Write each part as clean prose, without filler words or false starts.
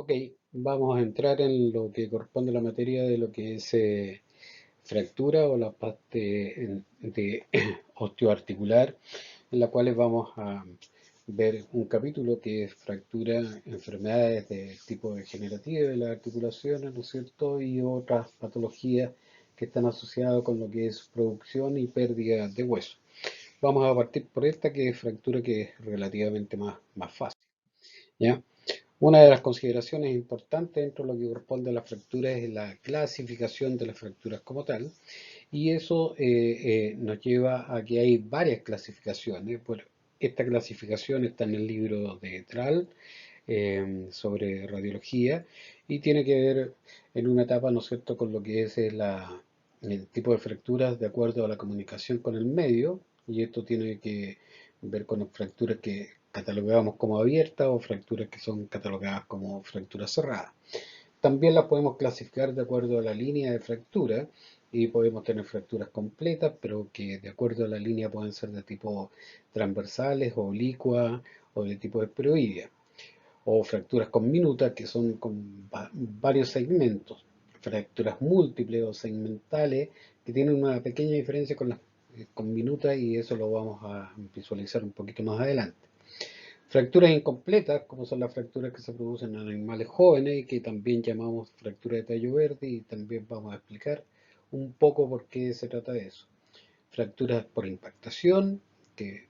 Ok, vamos a entrar en lo que corresponde a la materia de lo que es fractura o la parte de osteoarticular, en la cual vamos a ver un capítulo que es fractura, enfermedades de tipo degenerativo de las articulaciones, ¿no es cierto? Y otras patologías que están asociadas con lo que es producción y pérdida de hueso. Vamos a partir por esta que es fractura, que es relativamente más fácil, ¿ya? Una de las consideraciones importantes dentro de lo que corresponde a las fracturas es la clasificación de las fracturas como tal, y eso nos lleva a que hay varias clasificaciones. Bueno, esta clasificación está en el libro de Tral sobre radiología y tiene que ver en una etapa, ¿no es cierto?, con lo que es el tipo de fracturas de acuerdo a la comunicación con el medio, y esto tiene que ver con las fracturas que catalogamos como abiertas o fracturas que son catalogadas como fracturas cerradas. También las podemos clasificar de acuerdo a la línea de fractura y podemos tener fracturas completas, pero que de acuerdo a la línea pueden ser de tipo transversales, oblicuas o de tipo esperoidea, o fracturas con minutas, que son con varios segmentos, fracturas múltiples o segmentales, que tienen una pequeña diferencia con las con minutas, y eso lo vamos a visualizar un poquito más adelante. Fracturas incompletas, como son las fracturas que se producen en animales jóvenes y que también llamamos fractura de tallo verde, y también vamos a explicar un poco por qué se trata de eso. Fracturas por impactación, que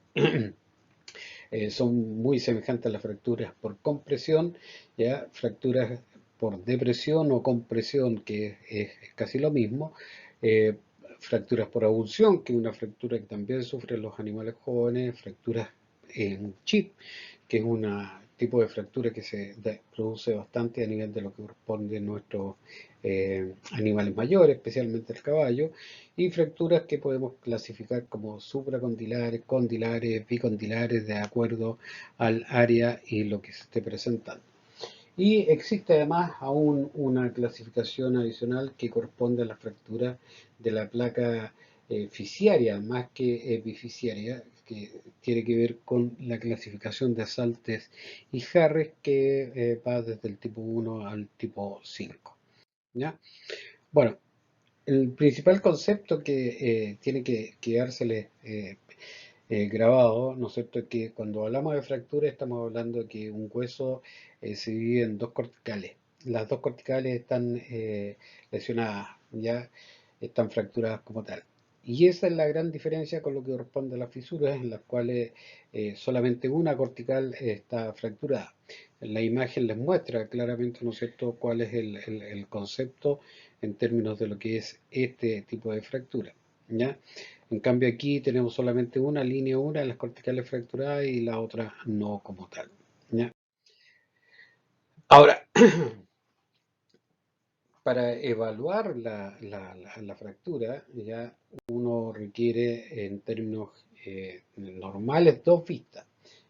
son muy semejantes a las fracturas por compresión, ya fracturas por depresión o compresión, que es casi lo mismo, eh, fracturas por abulsión, que es una fractura que también sufren los animales jóvenes, fracturas en chip, que es un tipo de fractura que se produce bastante a nivel de lo que corresponde a nuestros animales mayores, especialmente el caballo, y fracturas que podemos clasificar como supracondilares, condilares, bicondilares, de acuerdo al área y lo que se esté presentando. Y existe además aún una clasificación adicional que corresponde a la fractura de la placa fisiaria, más que epifisiaria, que tiene que ver con la clasificación de Saltes y Harris, que va desde el tipo 1 al tipo 5. ¿Ya? Bueno, el principal concepto que tiene que quedársele grabado, ¿no es cierto?, es que cuando hablamos de fractura estamos hablando de que un hueso se divide en dos corticales. Las dos corticales están lesionadas, ya están fracturadas como tal. Y esa es la gran diferencia con lo que corresponde a las fisuras, en las cuales solamente una cortical está fracturada. La imagen les muestra claramente, ¿no es cierto?, cuál es el concepto en términos de lo que es este tipo de fractura, ¿ya? En cambio aquí tenemos solamente una línea, una de las corticales fracturadas y la otra no como tal, ¿ya? Ahora, para evaluar la fractura, ya uno requiere en términos normales dos vistas,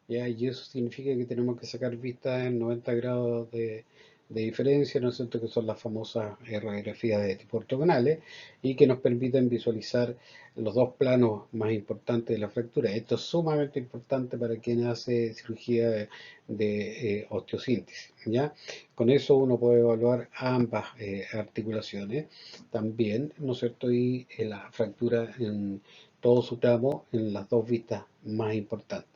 ¿ya? Y eso significa que tenemos que sacar vistas en 90 grados de diferencia, ¿no es cierto?, que son las famosas radiografías de tipo ortogonales, y que nos permiten visualizar los dos planos más importantes de la fractura. Esto es sumamente importante para quien hace cirugía de osteosíntesis, ¿ya? Con eso uno puede evaluar ambas articulaciones también, ¿no es cierto? Y la fractura en todo su tramo en las dos vistas más importantes.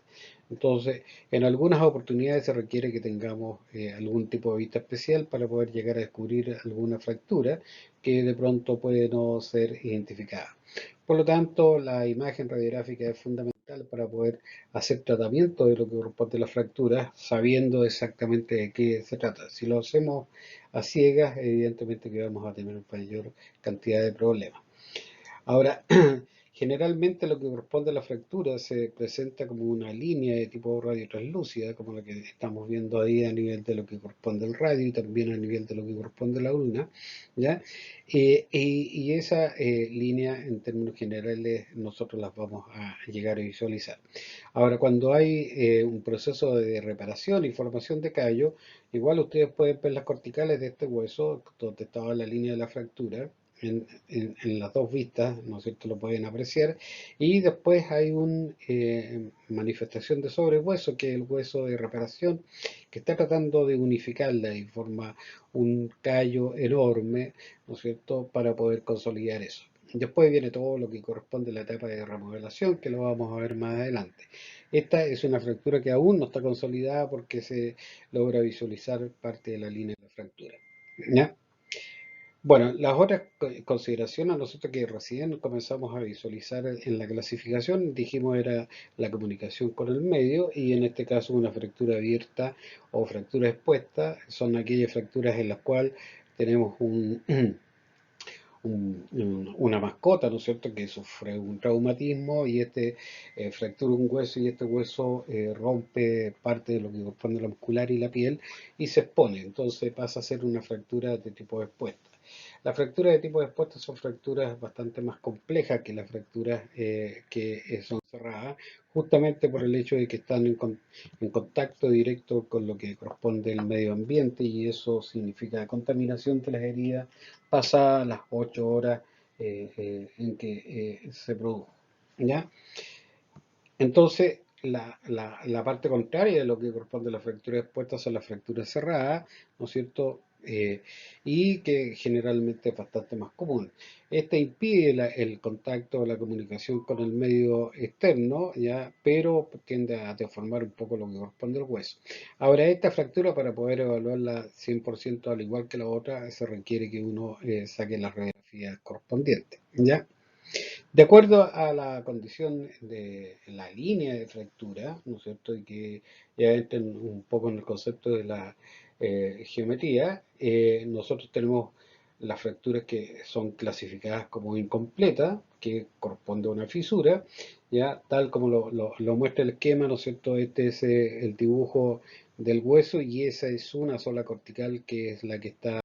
Entonces, en algunas oportunidades se requiere que tengamos algún tipo de vista especial para poder llegar a descubrir alguna fractura que de pronto puede no ser identificada. Por lo tanto, la imagen radiográfica es fundamental para poder hacer tratamiento de lo que corresponde a las fracturas, sabiendo exactamente de qué se trata. Si lo hacemos a ciegas, evidentemente que vamos a tener mayor cantidad de problemas. Ahora, generalmente lo que corresponde a la fractura se presenta como una línea de tipo radio-translúcida, como la que estamos viendo ahí a nivel de lo que corresponde al radio y también a nivel de lo que corresponde a la luna, ¿ya? Y esa línea, en términos generales, nosotros las vamos a llegar a visualizar. Ahora, cuando hay un proceso de reparación y formación de callo, igual ustedes pueden ver las corticales de este hueso, donde estaba la línea de la fractura, en las dos vistas, ¿no es cierto? Lo pueden apreciar. Y después hay una manifestación de sobrehueso, que es el hueso de reparación, que está tratando de unificarla y forma un callo enorme, ¿no es cierto?, para poder consolidar eso. Después viene todo lo que corresponde a la etapa de remodelación, que lo vamos a ver más adelante. Esta es una fractura que aún no está consolidada porque se logra visualizar parte de la línea de la fractura. ¿Ya? Bueno, las otras consideraciones, nosotros que recién comenzamos a visualizar en la clasificación, dijimos era la comunicación con el medio y en este caso una fractura abierta o fractura expuesta, son aquellas fracturas en las cuales tenemos una mascota, ¿no es cierto?, que sufre un traumatismo y fractura un hueso y este hueso rompe parte de lo que corresponde a la muscular y la piel y se expone, entonces pasa a ser una fractura de tipo expuesta. Las fracturas de tipo expuesta son fracturas bastante más complejas que las fracturas que son cerradas, justamente por el hecho de que están en contacto directo con lo que corresponde al medio ambiente y eso significa contaminación de las heridas pasadas las 8 horas en que se produjo. ¿Ya? Entonces, la parte contraria de lo que corresponde a las fracturas expuestas son las fracturas cerradas, ¿no es cierto? Y que generalmente es bastante más común. Este impide el contacto o la comunicación con el medio externo, ¿ya? Pero tiende a deformar un poco lo que corresponde al hueso. Ahora, esta fractura, para poder evaluarla 100% al igual que la otra, se requiere que uno saque las radiografías correspondientes, ¿ya? De acuerdo a la condición de la línea de fractura, ¿no es cierto?, y que ya entren un poco en el concepto de la geometría, nosotros tenemos las fracturas que son clasificadas como incompletas, que corresponde a una fisura, ya tal como lo muestra el esquema, ¿no es cierto? Este es el dibujo del hueso y esa es una sola cortical que es la que está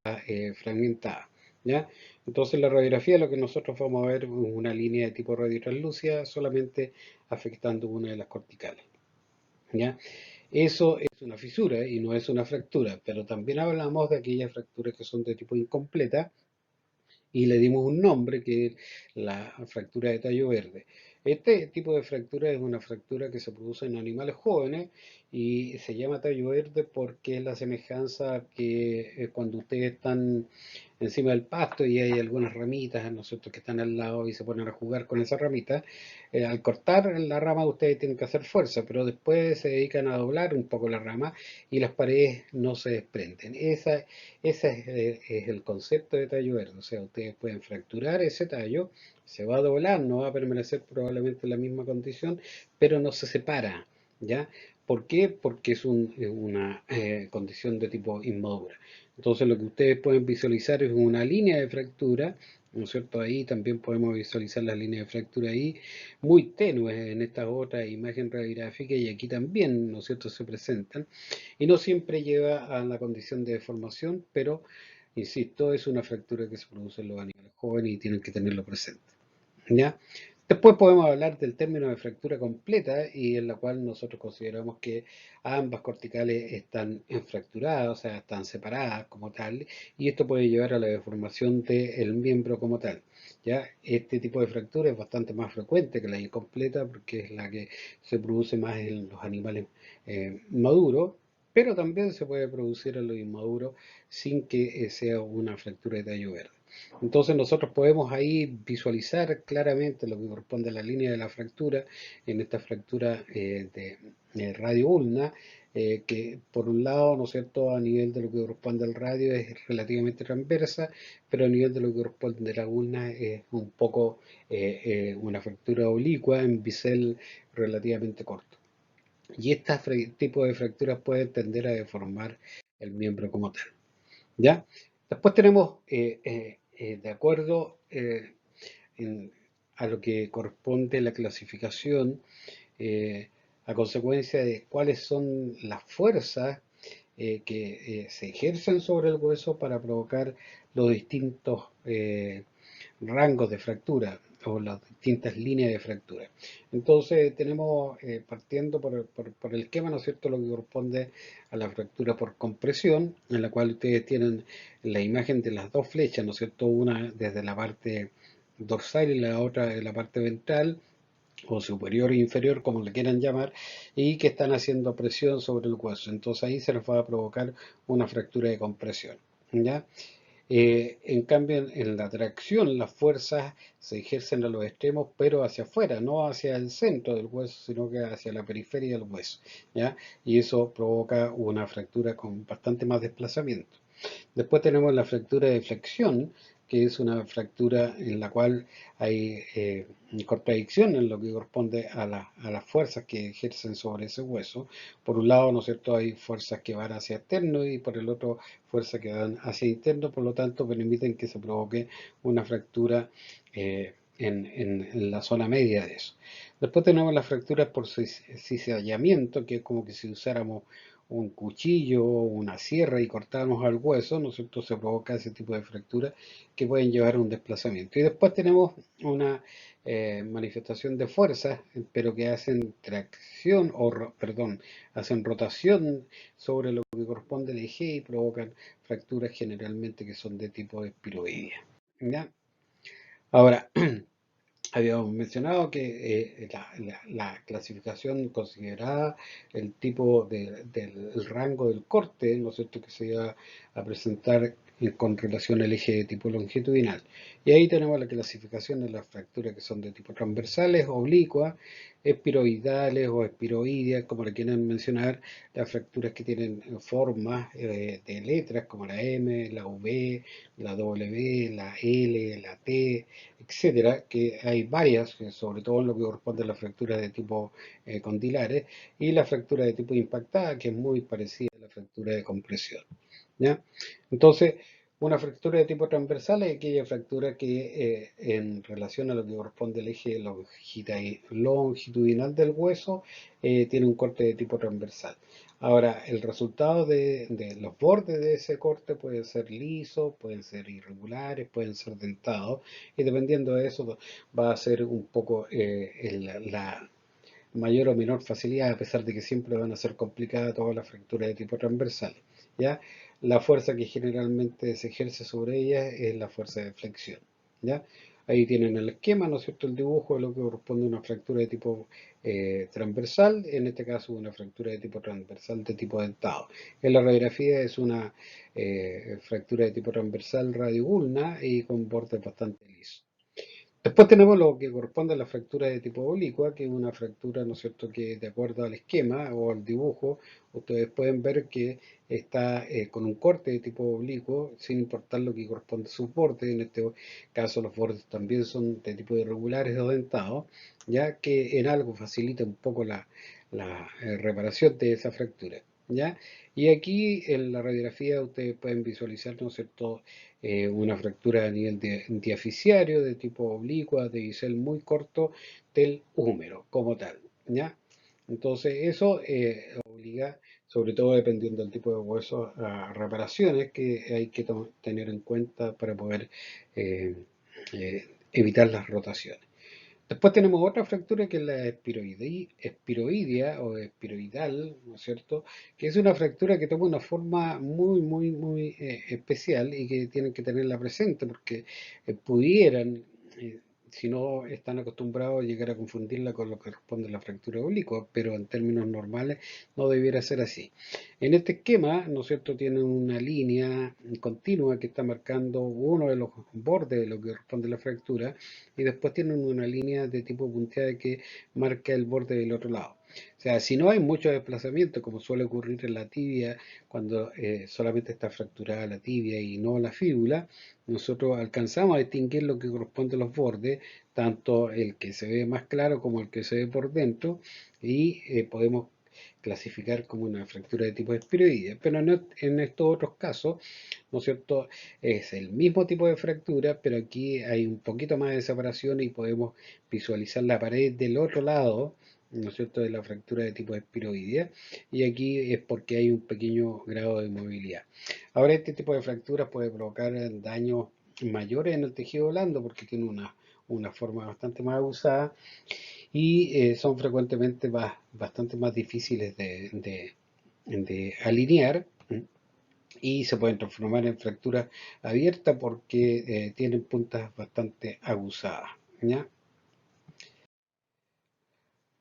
fragmentada, ¿ya? Entonces la radiografía lo que nosotros vamos a ver es una línea de tipo radiotranslúcida solamente afectando una de las corticales, ¿ya? Eso es una fisura y no es una fractura, pero también hablamos de aquellas fracturas que son de tipo incompleta y le dimos un nombre que es la fractura de tallo verde. Este tipo de fractura es una fractura que se produce en animales jóvenes y se llama tallo verde porque es la semejanza que cuando ustedes están encima del pasto y hay algunas ramitas, ¿no es cierto?, que están al lado y se ponen a jugar con esas ramitas, al cortar la rama ustedes tienen que hacer fuerza, pero después se dedican a doblar un poco la rama y las paredes no se desprenden. Ese es el concepto de tallo verde, o sea, ustedes pueden fracturar ese tallo, se va a doblar, no va a permanecer probablemente en la misma condición, pero no se separa, ¿ya? ¿Por qué? Porque es una condición de tipo inmadura. Entonces lo que ustedes pueden visualizar es una línea de fractura, ¿no es cierto? Ahí también podemos visualizar las líneas de fractura ahí, muy tenues en esta otra imagen radiográfica y aquí también, ¿no es cierto?, se presentan. Y no siempre lleva a la condición de deformación, pero, insisto, es una fractura que se produce en los animales jóvenes y tienen que tenerlo presente, ¿ya? Después podemos hablar del término de fractura completa y en la cual nosotros consideramos que ambas corticales están fracturadas, o sea, están separadas como tal, y esto puede llevar a la deformación del miembro como tal. ¿Ya? Este tipo de fractura es bastante más frecuente que la incompleta porque es la que se produce más en los animales maduros, pero también se puede producir en los inmaduros sin que sea una fractura de tallo verde. Entonces nosotros podemos ahí visualizar claramente lo que corresponde a la línea de la fractura en esta fractura de radio ulna, que por un lado, ¿no es cierto?, a nivel de lo que corresponde al radio es relativamente transversa, pero a nivel de lo que corresponde a la ulna es un poco una fractura oblicua en bisel relativamente corto. Y este tipo de fracturas pueden tender a deformar el miembro como tal. ¿Ya? Después tenemos, de acuerdo en- a lo que corresponde la clasificación, eh, a consecuencia de cuáles son las fuerzas que se ejercen sobre el hueso para provocar los distintos rangos de fractura. o las distintas líneas de fractura. Entonces tenemos, partiendo por el esquema, ¿no es cierto?, lo que corresponde a la fractura por compresión, en la cual ustedes tienen la imagen de las dos flechas, ¿no es cierto?, una desde la parte dorsal y la otra de la parte ventral, o superior e inferior, como le quieran llamar, y que están haciendo presión sobre el hueso. Entonces ahí se les va a provocar una fractura de compresión, ¿ya? En cambio, en la tracción, las fuerzas se ejercen a los extremos, pero hacia afuera, no hacia el centro del hueso, sino que hacia la periferia del hueso, ¿ya? Y eso provoca una fractura con bastante más desplazamiento. Después tenemos la fractura de flexión, que es una fractura en la cual hay contradicción en lo que corresponde a las fuerzas que ejercen sobre ese hueso. Por un lado, ¿no es cierto?, hay fuerzas que van hacia externo y por el otro fuerzas que van hacia interno, por lo tanto permiten que se provoque una fractura en la zona media de eso. Después tenemos las fracturas por cizallamiento, que es como que si usáramos un cuchillo o una sierra y cortamos al hueso, ¿no es cierto?, se provoca ese tipo de fracturas que pueden llevar a un desplazamiento. Y después tenemos una manifestación de fuerzas, pero que hacen tracción, perdón, hacen rotación sobre lo que corresponde al eje y provocan fracturas generalmente que son de tipo espiroidea. ¿Ya? Ahora, habíamos mencionado que la clasificación consideraba el tipo del rango del corte, ¿no es cierto?, que se iba a presentar con relación al eje de tipo longitudinal. Y ahí tenemos la clasificación de las fracturas que son de tipo transversales, oblicuas, espiroidales o espiroideas, como le quieran mencionar, las fracturas que tienen formas de letras como la M, la V, la W, la L, la T, etcétera, que hay varias, sobre todo en lo que corresponde a la fractura de tipo condilares, y la fractura de tipo impactada, que es muy parecida a la fractura de compresión, ¿ya? Entonces, una fractura de tipo transversal es aquella fractura que en relación a lo que corresponde al eje longitudinal del hueso tiene un corte de tipo transversal. Ahora, el resultado de los bordes de ese corte pueden ser lisos, pueden ser irregulares, pueden ser dentados, y dependiendo de eso va a ser un poco la mayor o menor facilidad, a pesar de que siempre van a ser complicadas todas las fracturas de tipo transversal, ¿ya? La fuerza que generalmente se ejerce sobre ellas es la fuerza de flexión, ¿ya? Ahí tienen el esquema, ¿no es cierto?, el dibujo de lo que corresponde a una fractura de tipo transversal, en este caso una fractura de tipo transversal de tipo dentado. En la radiografía es una fractura de tipo transversal radioulna y con bordes bastante lisos. Después tenemos lo que corresponde a la fractura de tipo oblicua, que es una fractura, ¿no es cierto?, que de acuerdo al esquema o al dibujo, ustedes pueden ver que está con un corte de tipo oblicuo, sin importar lo que corresponde a sus bordes. En este caso los bordes también son de tipo irregulares o dentados, ya que en algo facilita un poco la reparación de esa fractura, ¿ya? Y aquí en la radiografía ustedes pueden visualizar, ¿no es cierto?, una fractura a nivel diaficiario de tipo oblicua, de bisel muy corto del húmero como tal, ¿ya? Entonces eso obliga, sobre todo dependiendo del tipo de hueso, a reparaciones que hay que tener en cuenta para poder eh, evitar las rotaciones. Después tenemos otra fractura que es la espiroidea o espiroidal, ¿no es cierto?, que es una fractura que toma una forma muy especial y que tienen que tenerla presente porque pudieran, eh, si no están acostumbrados, a llegar a confundirla con lo que responde a la fractura oblicua, pero en términos normales no debiera ser así. En este esquema, ¿no es cierto?, tienen una línea continua que está marcando uno de los bordes de lo que corresponde a la fractura, y después tienen una línea de tipo punteada que marca el borde del otro lado. O sea, si no hay mucho desplazamiento, como suele ocurrir en la tibia, cuando solamente está fracturada la tibia y no la fíbula, nosotros alcanzamos a distinguir lo que corresponde a los bordes, tanto el que se ve más claro como el que se ve por dentro, y podemos clasificar como una fractura de tipo espiroidea. Pero en estos otros casos, ¿no es cierto?, es el mismo tipo de fractura, pero aquí hay un poquito más de separación y podemos visualizar la pared del otro lado, ¿no es cierto?, de la fractura de tipo espiroidea, y aquí es porque hay un pequeño grado de movilidad. Ahora, este tipo de fracturas puede provocar daños mayores en el tejido blando porque tiene una forma bastante más usada y son frecuentemente bastante más difíciles de alinear. Y se pueden transformar en fracturas abiertas porque tienen puntas bastante aguzadas, ¿ya?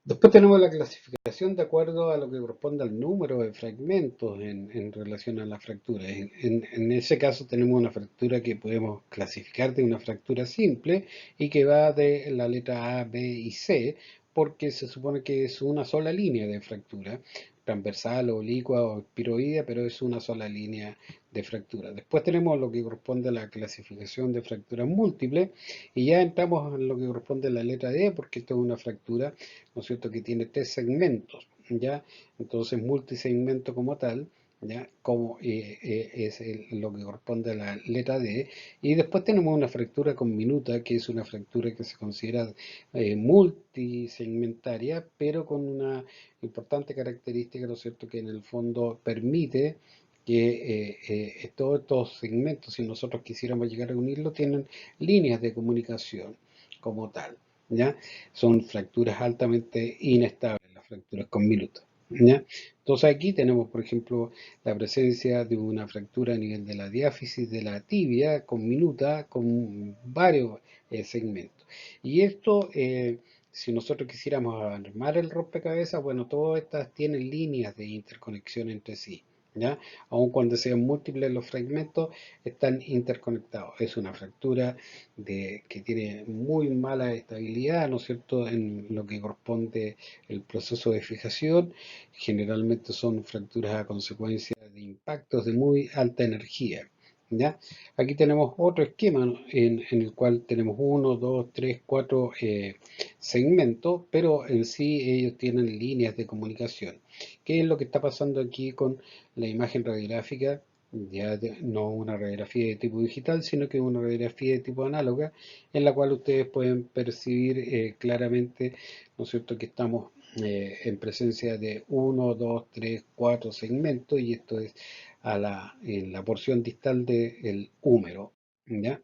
Después tenemos la clasificación de acuerdo a lo que corresponde al número de fragmentos en relación a la fractura. En ese caso tenemos una fractura que podemos clasificar de una fractura simple y que va de la letra A, B y C, porque se supone que es una sola línea de fractura, transversal, oblicua o espiroidea, pero es una sola línea de fractura. Después tenemos lo que corresponde a la clasificación de fracturas múltiples y ya entramos en lo que corresponde a la letra D, porque esto es una fractura, ¿no es cierto?, que tiene tres segmentos, ¿ya? Entonces, multisegmento como tal, ¿ya? Como es lo que corresponde a la letra D. Y después tenemos una fractura conminuta, que es una fractura que se considera multisegmentaria, pero con una importante característica, ¿no es cierto?, que en el fondo permite que todos estos segmentos, si nosotros quisiéramos llegar a unirlos, tienen líneas de comunicación como tal, ¿ya? Son fracturas altamente inestables, las fracturas convolutas, ¿ya? Entonces aquí tenemos, por ejemplo, la presencia de una fractura a nivel de la diáfisis de la tibia conminuta con varios segmentos. Y esto, si nosotros quisiéramos armar el rompecabezas, bueno, todas estas tienen líneas de interconexión entre sí, ¿ya? Aun cuando sean múltiples los fragmentos, están interconectados. Es una fractura que tiene muy mala estabilidad, ¿no es cierto?, en lo que corresponde el proceso de fijación. Generalmente son fracturas a consecuencia de impactos de muy alta energía, ¿ya? Aquí tenemos otro esquema, ¿no?, en el cual tenemos uno, dos, tres, cuatro segmentos, pero en sí ellos tienen líneas de comunicación. ¿Qué es lo que está pasando aquí con la imagen radiográfica? Ya no una radiografía de tipo digital, sino que una radiografía de tipo análoga, en la cual ustedes pueden percibir claramente, ¿no es cierto?, que estamos en presencia de uno, dos, tres, cuatro segmentos, y esto es en la porción distal del húmero, ¿ya?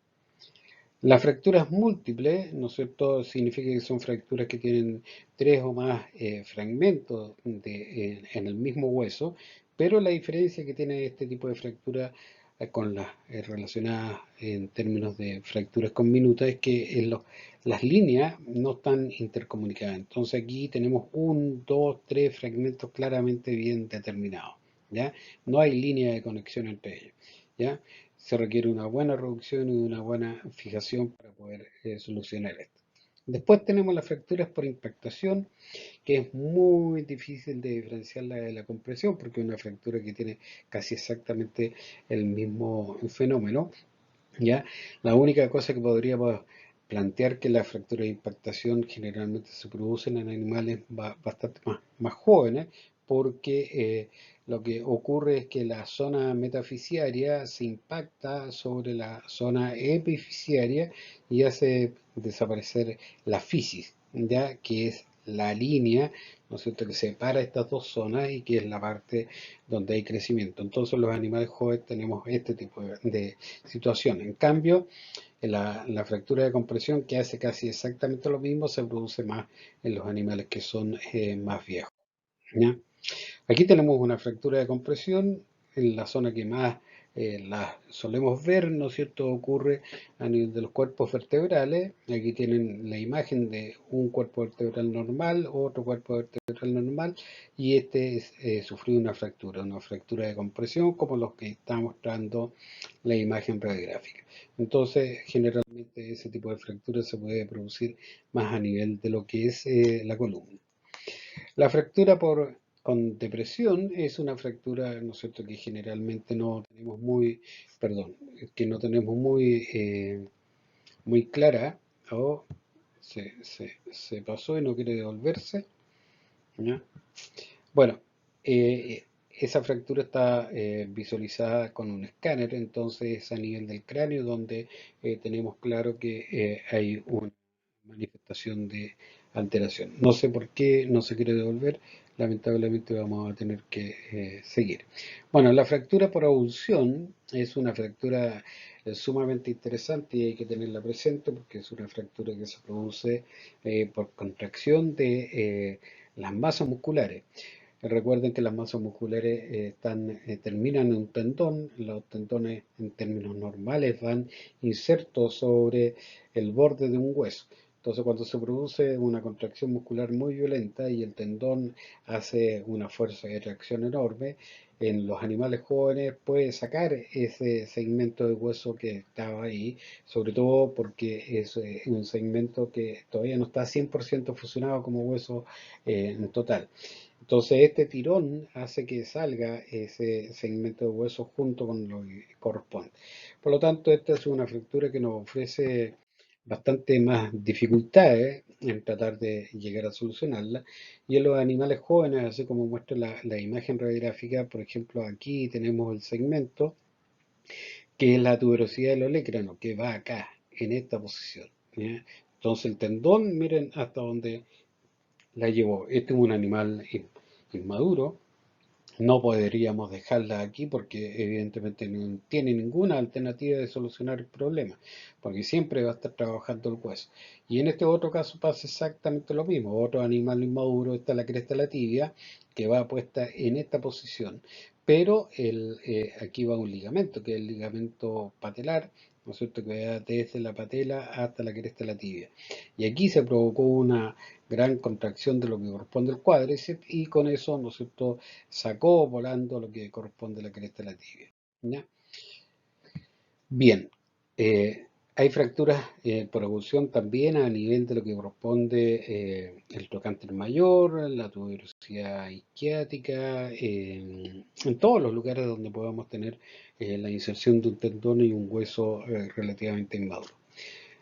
Las fracturas múltiples, ¿no es cierto?, significa que son fracturas que tienen tres o más fragmentos en el mismo hueso, pero la diferencia que tiene este tipo de fractura con las relacionadas en términos de fracturas conminutas es que las líneas no están intercomunicadas. Entonces aquí tenemos un, dos, tres fragmentos claramente bien determinados, ¿ya? No hay línea de conexión entre ellos, ¿ya? Se requiere una buena reducción y una buena fijación para poder solucionar esto. Después tenemos las fracturas por impactación, que es muy difícil de diferenciarla de la compresión, porque es una fractura que tiene casi exactamente el mismo fenómeno, ¿ya? La única cosa que podríamos plantear que las fracturas de impactación generalmente se producen en animales bastante más jóvenes, porque lo que ocurre es que la zona metafisiaria se impacta sobre la zona epifisiaria y hace desaparecer la fisis, ya que es la línea, ¿no es cierto?, que separa estas dos zonas y que es la parte donde hay crecimiento. Entonces los animales jóvenes tenemos este tipo de situación. En cambio, la fractura de compresión, que hace casi exactamente lo mismo, se produce más en los animales que son más viejos, ¿ya? Aquí tenemos una fractura de compresión en la zona que más la solemos ver, ¿no es cierto?, ocurre a nivel de los cuerpos vertebrales. Aquí tienen la imagen de un cuerpo vertebral normal, otro cuerpo vertebral normal, y sufrió una fractura de compresión, como los que está mostrando la imagen radiográfica. Entonces, generalmente ese tipo de fractura se puede producir más a nivel de lo que es la columna. La fractura con depresión es una fractura, ¿no es cierto?, que generalmente no tenemos que no tenemos muy clara, o se pasó y no quiere devolverse, ¿ya? Bueno, esa fractura está visualizada con un escáner, entonces es a nivel del cráneo donde tenemos claro que hay una manifestación de alteración. No sé por qué no se quiere devolver, lamentablemente vamos a tener que seguir. Bueno, la fractura por abulsión es una fractura sumamente interesante y hay que tenerla presente porque es una fractura que se produce por contracción de las masas musculares. Recuerden que las masas musculares terminan en un tendón. Los tendones en términos normales van insertos sobre el borde de un hueso. Entonces cuando se produce una contracción muscular muy violenta y el tendón hace una fuerza de reacción enorme, en los animales jóvenes puede sacar ese segmento de hueso que estaba ahí, sobre todo porque es un segmento que todavía no está 100% fusionado como hueso en total. Entonces este tirón hace que salga ese segmento de hueso junto con lo que corresponde. Por lo tanto, esta es una fractura que nos ofrece bastante más dificultades en tratar de llegar a solucionarla. Y en los animales jóvenes, así como muestra la imagen radiográfica, por ejemplo, aquí tenemos el segmento que es la tuberosidad del olecrano, que va acá, en esta posición. ¿Ya? Entonces el tendón, miren hasta donde la llevó. Este es un animal inmaduro. No podríamos dejarla aquí porque evidentemente no tiene ninguna alternativa de solucionar el problema, porque siempre va a estar trabajando el hueso. Y en este otro caso pasa exactamente lo mismo. Otro animal inmaduro, está la cresta de la tibia, que va puesta en esta posición. Pero aquí va un ligamento, que es el ligamento patelar, ¿no es cierto?, que va desde la patela hasta la cresta de la tibia. Y aquí se provocó una gran contracción de lo que corresponde al cuádriceps y con eso, ¿no es cierto?, sacó volando lo que corresponde a la cresta de la tibia. ¿Ya? Bien, hay fracturas por avulsión también a nivel de lo que corresponde el trocánter mayor, la tuberosidad isquiática, en todos los lugares donde podamos tener la inserción de un tendón y un hueso relativamente inmaduro.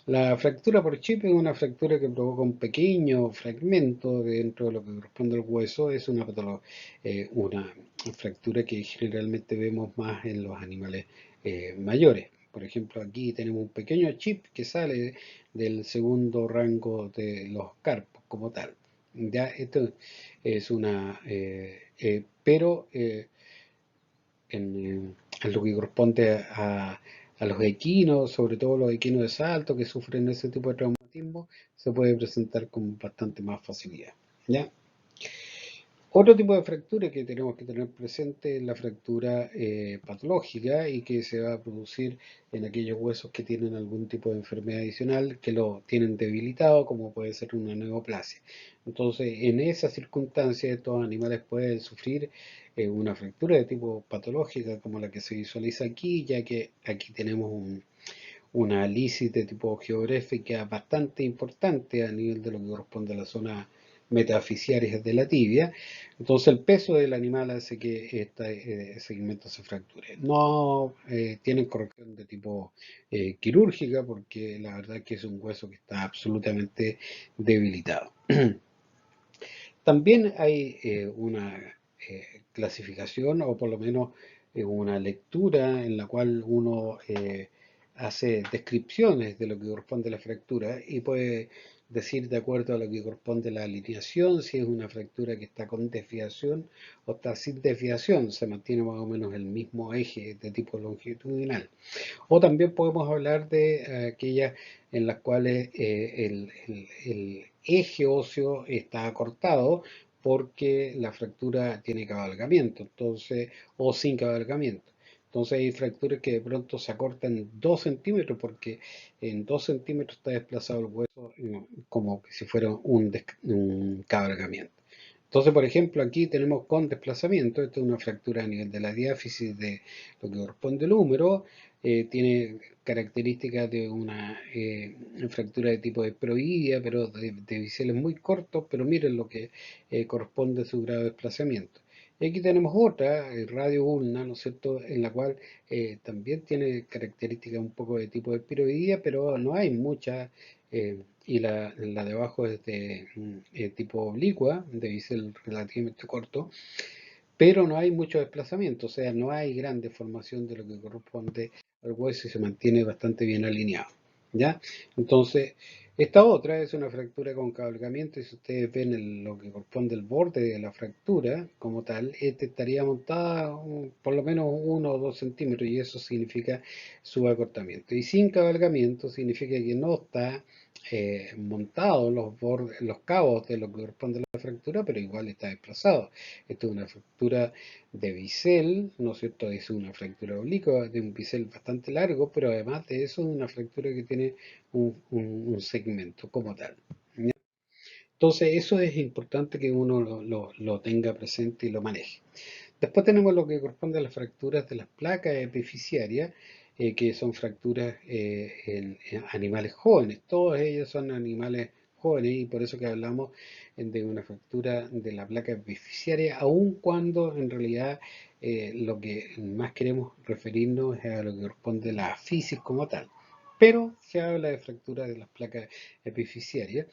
La fractura por chip es una fractura que provoca un pequeño fragmento dentro de lo que corresponde al hueso. Es una fractura que generalmente vemos más en los animales mayores. Por ejemplo, aquí tenemos un pequeño chip que sale del segundo rango de los carpos como tal. Ya, esto es pero en lo que corresponde a los equinos, sobre todo los equinos de salto que sufren ese tipo de traumatismo, se puede presentar con bastante más facilidad. ¿Ya? Otro tipo de fractura que tenemos que tener presente es la fractura patológica y que se va a producir en aquellos huesos que tienen algún tipo de enfermedad adicional que lo tienen debilitado, como puede ser una neoplasia. Entonces, en esas circunstancias, estos animales pueden sufrir una fractura de tipo patológica, como la que se visualiza aquí, ya que aquí tenemos una lisis de tipo geográfica bastante importante a nivel de lo que corresponde a la zona metafisiaria de la tibia. Entonces el peso del animal hace que este segmento se fracture. No tienen corrección de tipo quirúrgica porque la verdad es que es un hueso que está absolutamente debilitado. También hay una clasificación o por lo menos una lectura en la cual uno hace descripciones de lo que corresponde a la fractura y puede decir de acuerdo a lo que corresponde a la alineación si es una fractura que está con desviación o está sin desviación, se mantiene más o menos el mismo eje de tipo longitudinal. O también podemos hablar de aquellas en las cuales el eje óseo está acortado porque la fractura tiene cabalgamiento, entonces, o sin cabalgamiento. Entonces hay fracturas que de pronto se acortan 2 centímetros porque en 2 centímetros está desplazado el hueso como si fuera un cabalgamiento. Entonces, por ejemplo, aquí tenemos con desplazamiento, esto es una fractura a nivel de la diáfisis de lo que corresponde al húmero, tiene características de una fractura de tipo de proidia, pero de biseles muy cortos, pero miren lo que corresponde a su grado de desplazamiento. Y aquí tenemos otra, radio ulna, ¿no es cierto?, en la cual también tiene características un poco de tipo de piroidía, pero no hay mucha, y la de abajo es de tipo oblicua, de bisel relativamente corto, pero no hay mucho desplazamiento, o sea, no hay gran deformación de lo que corresponde al hueso y se mantiene bastante bien alineado. ¿Ya? Entonces, Esta otra es una fractura con cabalgamiento y si ustedes ven lo que corresponde al borde de la fractura como tal, este estaría montada por lo menos 1 o 2 centímetros y eso significa su acortamiento. Y sin cabalgamiento significa que no está montado los cabos de lo que corresponde a la fractura, pero igual está desplazado. Esto es una fractura de bisel, ¿no es cierto? Es una fractura oblicua de un bisel bastante largo, pero además de eso es una fractura que tiene un segmento como tal. ¿Ya? Entonces eso es importante que uno lo tenga presente y lo maneje. Después tenemos lo que corresponde a las fracturas de las placas epifisiarias, que son fracturas en animales jóvenes. Todos ellos son animales jóvenes y por eso que hablamos de una fractura de la placa epifisiaria, aun cuando en realidad lo que más queremos referirnos es a lo que corresponde a la fisis como tal. Pero se habla de fracturas de las placas epifisiarias.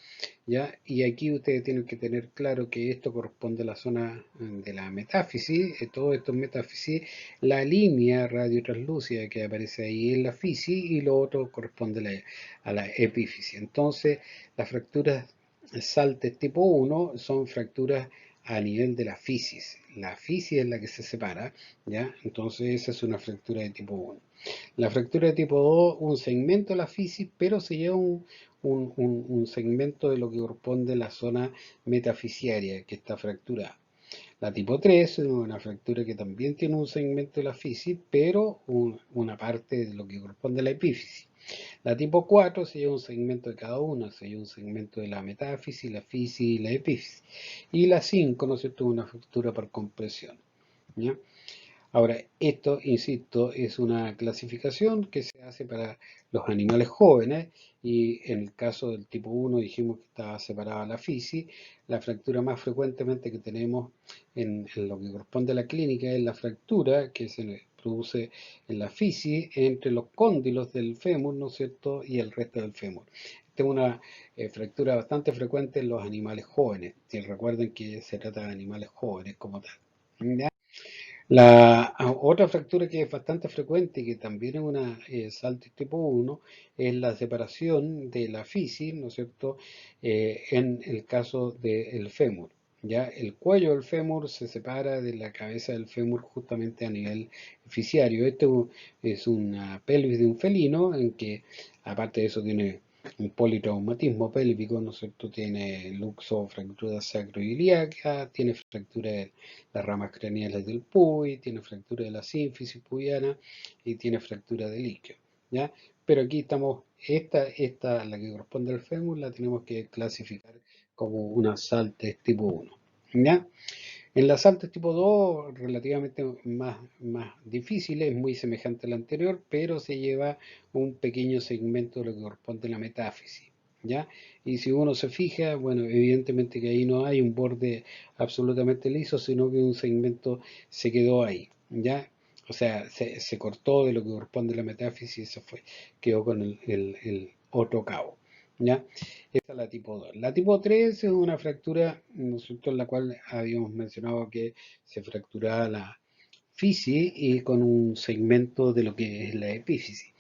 ¿Ya? Y aquí ustedes tienen que tener claro que esto corresponde a la zona de la metáfisis, todo esto es metáfisis, la línea radiotranslúcida que aparece ahí es la fisis y lo otro corresponde a la epífisis. Entonces, las fracturas saltes tipo 1 son fracturas a nivel de la fisis. La fisis es la que se separa, ¿ya? Entonces esa es una fractura de tipo 1. La fractura de tipo 2, un segmento de la fisis, pero se lleva un segmento de lo que corresponde a la zona metafisiaria que está fracturada. La tipo 3 es una fractura que también tiene un segmento de la fisis, pero una parte de lo que corresponde a la epífisis. La tipo 4 se lleva un segmento de cada una, se lleva un segmento de la metáfisis, la fisis y la epífisis. Y la 5, ¿no es cierto?, es una fractura por compresión. ¿Ya? Ahora, esto, insisto, es una clasificación que se hace para los animales jóvenes y en el caso del tipo 1 dijimos que estaba separada la fisis. La fractura más frecuentemente que tenemos en lo que corresponde a la clínica es la fractura que se produce en la fisis entre los cóndilos del fémur, ¿no es cierto?, y el resto del fémur. Esta es una fractura bastante frecuente en los animales jóvenes. Y recuerden que se trata de animales jóvenes como tal. ¿Ya? La otra fractura que es bastante frecuente y que también es una SALTIS tipo 1 es la separación de la fisis, ¿no es cierto?, en el caso del fémur. Ya el cuello del fémur se separa de la cabeza del fémur justamente a nivel fisiario. Esto es una pelvis de un felino en que aparte de eso tiene un politraumatismo pélvico, ¿no es cierto? Tiene luxo, fractura sacroiliaca, tiene fractura de las ramas craneales del puy, tiene fractura de la sínfisis pubiana y tiene fractura del isquio, ¿ya? Pero aquí estamos, esta, la que corresponde al fémur, la tenemos que clasificar como una SALTES tipo 1, ¿ya? En las SALTES tipo 2, relativamente más difícil, es muy semejante a la anterior, pero se lleva un pequeño segmento de lo que corresponde a la metáfisis. ¿Ya? Y si uno se fija, bueno, evidentemente que ahí no hay un borde absolutamente liso, sino que un segmento se quedó ahí, ¿ya? O sea, se cortó de lo que corresponde a la metáfisis y se fue, quedó con el otro cabo, ¿ya? Esa es la tipo 2. La tipo 3 es una fractura, ¿no es cierto?, en la cual habíamos mencionado que se fracturaba la fisis y con un segmento de lo que es la epífisis.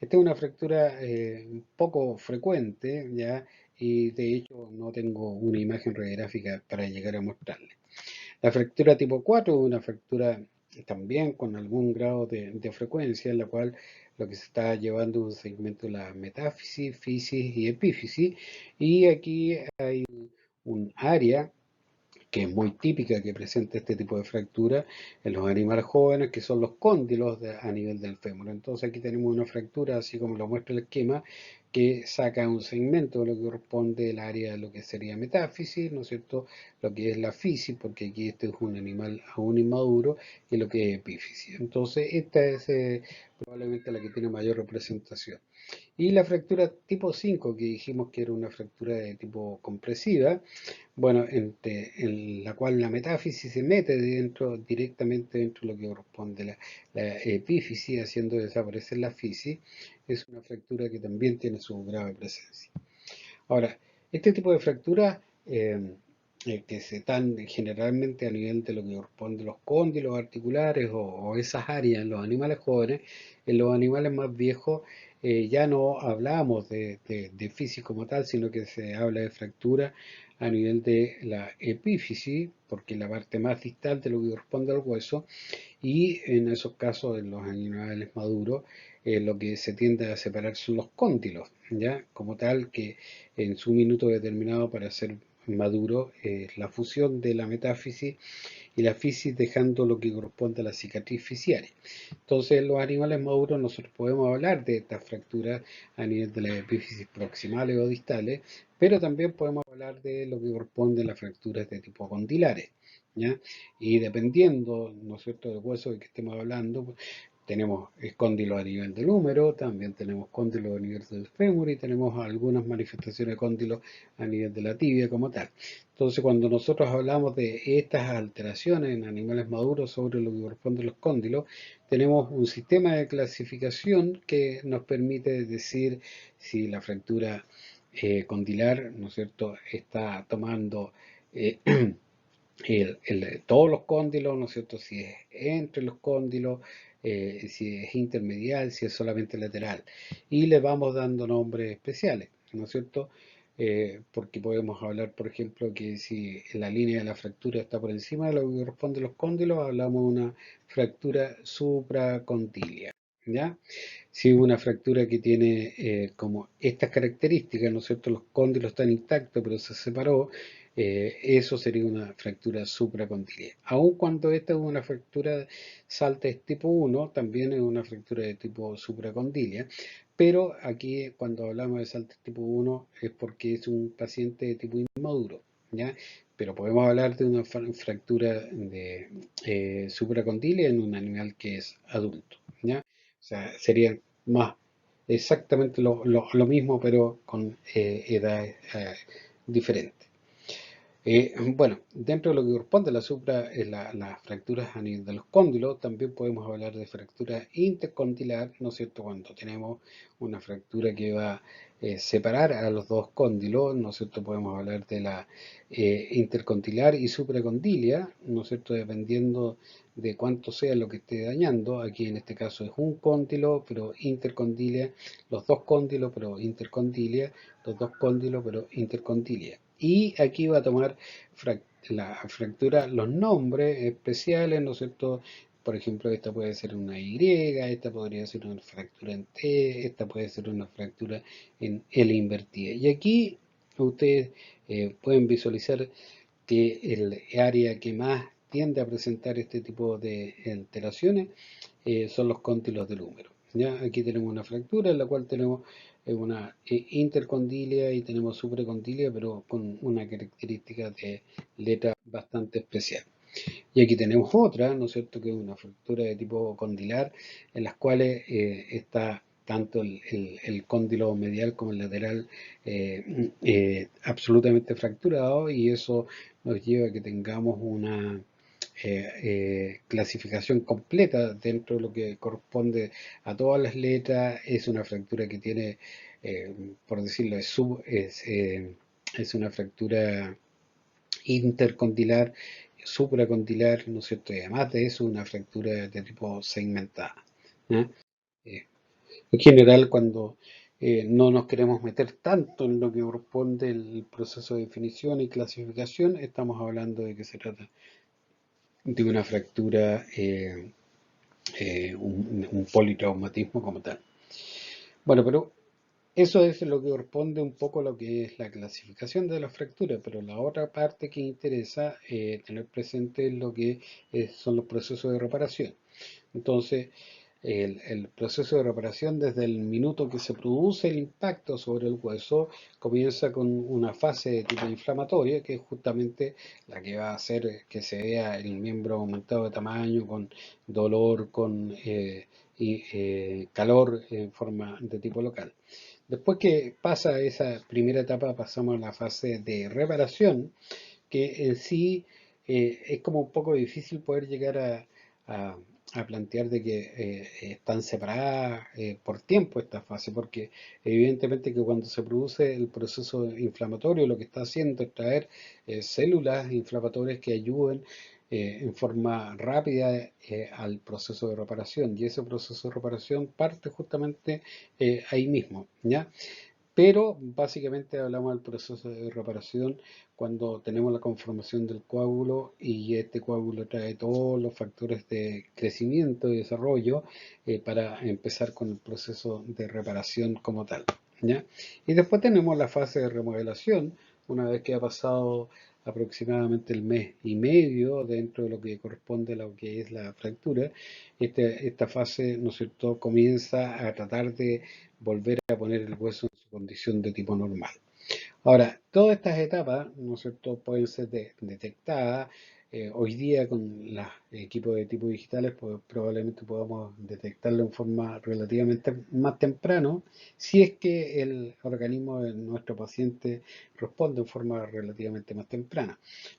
Esta es una fractura un poco frecuente, ¿ya? Y de hecho no tengo una imagen radiográfica para llegar a mostrarle. La fractura tipo 4 es una fractura también con algún grado de frecuencia, en la cual lo que se está llevando es un segmento de la metáfisis, fisis y epífisis, y aquí hay un área que es muy típica que presenta este tipo de fractura en los animales jóvenes, que son los cóndilos a nivel del fémur. Entonces aquí tenemos una fractura, así como lo muestra el esquema, que saca un segmento de lo que corresponde al área de lo que sería metáfisis, ¿no es cierto?, lo que es la fisis, porque aquí este es un animal aún inmaduro, y lo que es epífisis. Entonces esta es probablemente la que tiene mayor representación. Y la fractura tipo 5, que dijimos que era una fractura de tipo compresiva, bueno, en la cual la metáfisis se mete directamente dentro de lo que corresponde a la epífisis, haciendo desaparecer la fisis, es una fractura que también tiene su grave presencia. Ahora, este tipo de fractura que se dan generalmente a nivel de lo que corresponde a los cóndilos articulares o esas áreas en los animales jóvenes. En los animales más viejos ya no hablamos de fisis como tal, sino que se habla de fractura a nivel de la epífisis, porque es la parte más distal de lo que corresponde al hueso, y en esos casos, en los animales maduros, lo que se tiende a separar son los cóndilos, ¿ya? Como tal que en su minuto determinado para ser maduro es la fusión de la metáfisis y la fisis, dejando lo que corresponde a la cicatriz fisiaria. Entonces, en los animales maduros nosotros podemos hablar de estas fracturas a nivel de las epífisis proximales o distales, pero también podemos hablar de lo que corresponde a las fracturas de tipo condilares, ¿ya? Y dependiendo, ¿no es cierto?, del hueso del que estemos hablando, pues, tenemos cóndilos a nivel del húmero, también tenemos cóndilos a nivel del fémur y tenemos algunas manifestaciones de cóndilos a nivel de la tibia como tal. Entonces, cuando nosotros hablamos de estas alteraciones en animales maduros sobre lo que corresponde a los cóndilos, tenemos un sistema de clasificación que nos permite decir si la fractura condilar, ¿no es cierto?, está tomando todos los cóndilos, ¿no es cierto?, si es entre los cóndilos, si es intermedial, si es solamente lateral. Y le vamos dando nombres especiales, ¿no es cierto? Porque podemos hablar, por ejemplo, que si la línea de la fractura está por encima de lo que corresponde a los cóndilos, hablamos de una fractura supracondilia, ¿ya? Si una fractura que tiene como estas características, ¿no es cierto? Los cóndilos están intactos, pero se separó, eso sería una fractura supracondilia. Aun cuando esta es una fractura Saltes tipo 1, también es una fractura de tipo supracondilia, pero aquí cuando hablamos de Saltes tipo 1 es porque es un paciente de tipo inmaduro, ¿ya? Pero podemos hablar de una fractura de supracondilia en un animal que es adulto, ¿ya? O sea, sería más exactamente lo mismo, pero con edades diferentes. Bueno, dentro de lo que corresponde a las fracturas a nivel de los cóndilos, también podemos hablar de fractura intercondilar, ¿no es cierto? Cuando tenemos una fractura que va a separar a los dos cóndilos, ¿no es cierto? Podemos hablar de la intercondilar y supracondilia, ¿no es cierto? Dependiendo de cuánto sea lo que esté dañando. Aquí en este caso es un cóndilo, pero intercondilia, los dos cóndilos, pero intercondilia, los dos cóndilos, pero intercondilia. Y aquí va a tomar la fractura, los nombres especiales, ¿no es cierto? Por ejemplo, esta puede ser una Y, esta podría ser una fractura en T, esta puede ser una fractura en L invertida. Y aquí ustedes pueden visualizar que el área que más tiende a presentar este tipo de alteraciones son los cóndilos del húmero. ¿Ya? Aquí tenemos una fractura en la cual tenemos una intercondilia y tenemos supracondilia, pero con una característica de letra bastante especial. Y aquí tenemos otra, ¿no es cierto?, que es una fractura de tipo condilar, en las cuales está tanto el cóndilo medial como el lateral absolutamente fracturado, y eso nos lleva a que tengamos una clasificación completa dentro de lo que corresponde a todas las letras. Es una fractura que tiene, por decirlo, es una fractura intercondilar, supracondilar, ¿no es cierto? Y además de eso, una fractura de tipo segmentada, ¿eh? Eh, en general, cuando no nos queremos meter tanto en lo que corresponde el proceso de definición y clasificación, estamos hablando de que se trata de una fractura, un politraumatismo como tal. Bueno, pero eso es lo que corresponde un poco a lo que es la clasificación de las fracturas, pero la otra parte que interesa tener presente es lo que son los procesos de reparación. Entonces, el proceso de reparación desde el minuto que se produce el impacto sobre el hueso comienza con una fase de tipo inflamatoria, que es justamente la que va a hacer que se vea el miembro aumentado de tamaño, con dolor, con calor en forma de tipo local. Después que pasa esa primera etapa, pasamos a la fase de reparación, que en sí es como un poco difícil poder llegar a a plantear de que están separadas por tiempo esta fase, porque evidentemente que cuando se produce el proceso inflamatorio, lo que está haciendo es traer células inflamatorias que ayuden en forma rápida al proceso de reparación, y ese proceso de reparación parte justamente ahí mismo, ¿ya? Pero básicamente hablamos del proceso de reparación cuando tenemos la conformación del coágulo y este coágulo trae todos los factores de crecimiento y desarrollo para empezar con el proceso de reparación como tal, ¿ya? Y después tenemos la fase de remodelación, una vez que ha pasado aproximadamente el mes y medio dentro de lo que corresponde a lo que es la fractura, esta fase, ¿no es cierto?, comienza a tratar de volver a poner el hueso en su condición de tipo normal. Ahora, todas estas etapas, ¿no es cierto?, pueden ser detectadas. Hoy día con los equipos de tipo digitales, pues probablemente podamos detectarlo en forma relativamente más temprano, si es que el organismo de nuestro paciente responde en forma relativamente más temprana.